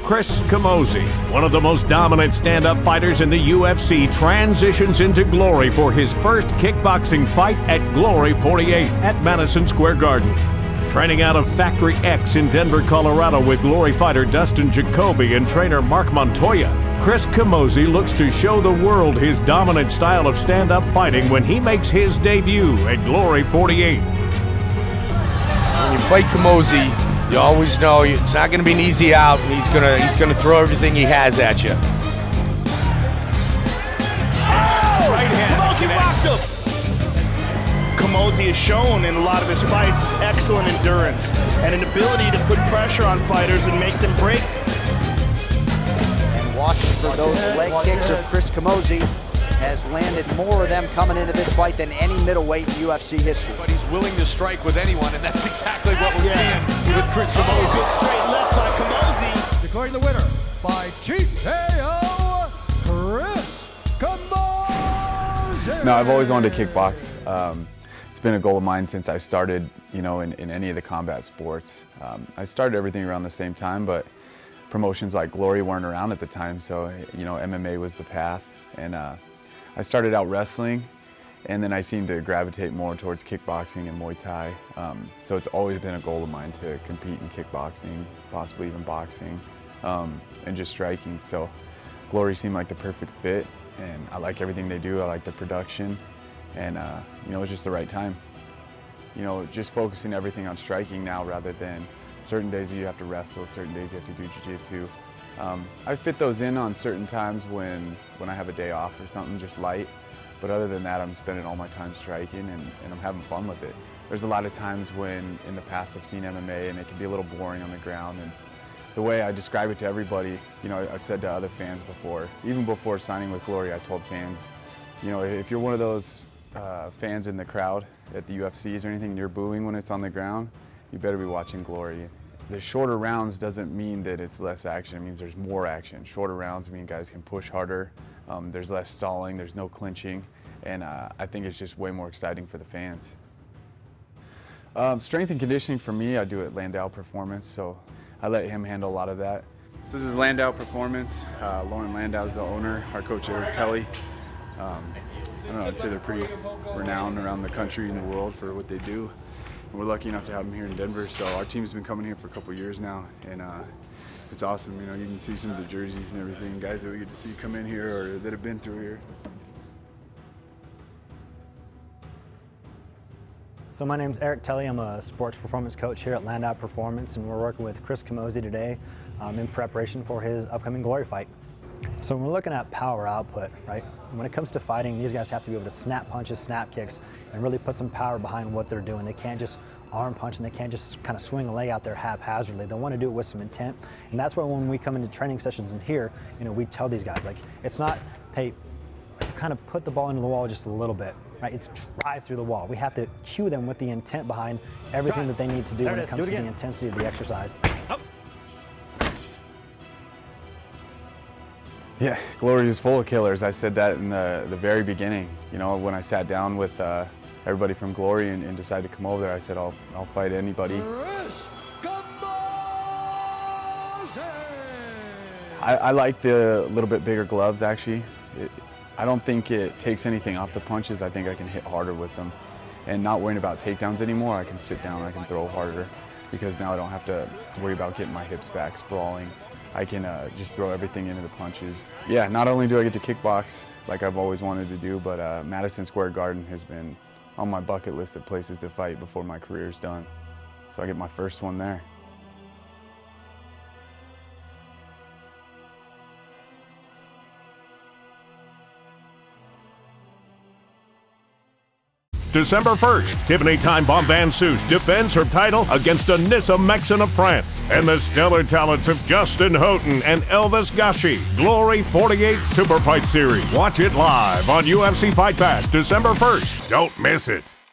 Chris Camozzi, one of the most dominant stand-up fighters in the UFC, transitions into Glory for his first kickboxing fight at GLORY 48 at Madison Square Garden. Training out of Factory X in Denver, Colorado with Glory fighter Dustin Jacoby and trainer Mark Montoya, Chris Camozzi looks to show the world his dominant style of stand-up fighting when he makes his debut at GLORY 48. When you fight Camozzi, you always know it's not going to be an easy out, and he's gonna throw everything he has at you. Right hand. Camozzi rocked him. Camozzi has shown in a lot of his fights his excellent endurance and an ability to put pressure on fighters and make them break. And watch for those leg kicks of Chris Camozzi. Has landed more of them coming into this fight than any middleweight in UFC history. But he's willing to strike with anyone, and that's exactly what we're seeing with Chris Camozzi. Good straight left by Camozzi. Declaring the winner by TKO, Chris Camozzi. No, I've always wanted to kickbox. It's been a goal of mine since I started, in any of the combat sports. I started everything around the same time, but promotions like Glory weren't around at the time, so MMA was the path. And I started out wrestling, and then I seemed to gravitate more towards kickboxing and Muay Thai. So it's always been a goal of mine to compete in kickboxing, possibly even boxing, and just striking. So Glory seemed like the perfect fit, and I like everything they do. I like the production, and it was just the right time. Just focusing everything on striking now rather than certain days you have to wrestle, certain days you have to do jiu-jitsu. I fit those in on certain times when I have a day off or something, just light. But other than that, I'm spending all my time striking, and I'm having fun with it. There's a lot of times when in the past I've seen MMA and it can be a little boring on the ground. And the way I describe it to everybody, I've said to other fans before, even before signing with Glory, I told fans, if you're one of those fans in the crowd at the UFCs or anything and you're booing when it's on the ground, you better be watching Glory. The shorter rounds doesn't mean that it's less action, it means there's more action. Shorter rounds mean guys can push harder, there's less stalling, there's no clinching, and I think it's just way more exciting for the fans. Strength and conditioning for me, I do at LANDOW Performance, so I let him handle a lot of that. So this is LANDOW Performance. Lauren Landau is the owner, our coach Telly. I don't know, I'd say they're pretty renowned around the country and the world for what they do. We're lucky enough to have them here in Denver, so our team's been coming here for a couple years now, and it's awesome. You can see some of the jerseys and everything, guys that we get to see come in here or that have been through here. So my name's Telly. I'm a sports performance coach here at LANDOW Performance, and we're working with Chris Camozzi today in preparation for his upcoming Glory fight. So when we're looking at power output, right? When it comes to fighting, these guys have to be able to snap punches, snap kicks, and really put some power behind what they're doing. They can't just arm punch, and they can't just kind of swing a leg out there haphazardly. They want to do it with some intent, and that's why when we come into training sessions in here, we tell these guys, like, it's not, hey, kind of put the ball into the wall just a little bit, right? It's drive through the wall. We have to cue them with the intent behind everything that they need to do when it comes to the intensity of the exercise. Yeah, Glory is full of killers. I said that in the very beginning. When I sat down with everybody from Glory and decided to come over there, I said, I'll fight anybody. I like the little bit bigger gloves, actually. I don't think it takes anything off the punches. I think I can hit harder with them. And not worrying about takedowns anymore, I can sit down, I can throw harder, because now I don't have to worry about getting my hips back, sprawling. I can just throw everything into the punches. Yeah, not only do I get to kickbox like I've always wanted to do, but Madison Square Garden has been on my bucket list of places to fight before my career's done. So I get my first one there. December 1st, Tiffany Time Bomban Seuss defends her title against Anissa Mexen of France and the stellar talents of Justin Houghton and Elvis Gashi. GLORY 48 SuperFight Series. Watch it live on UFC Fight Pass December 1st. Don't miss it.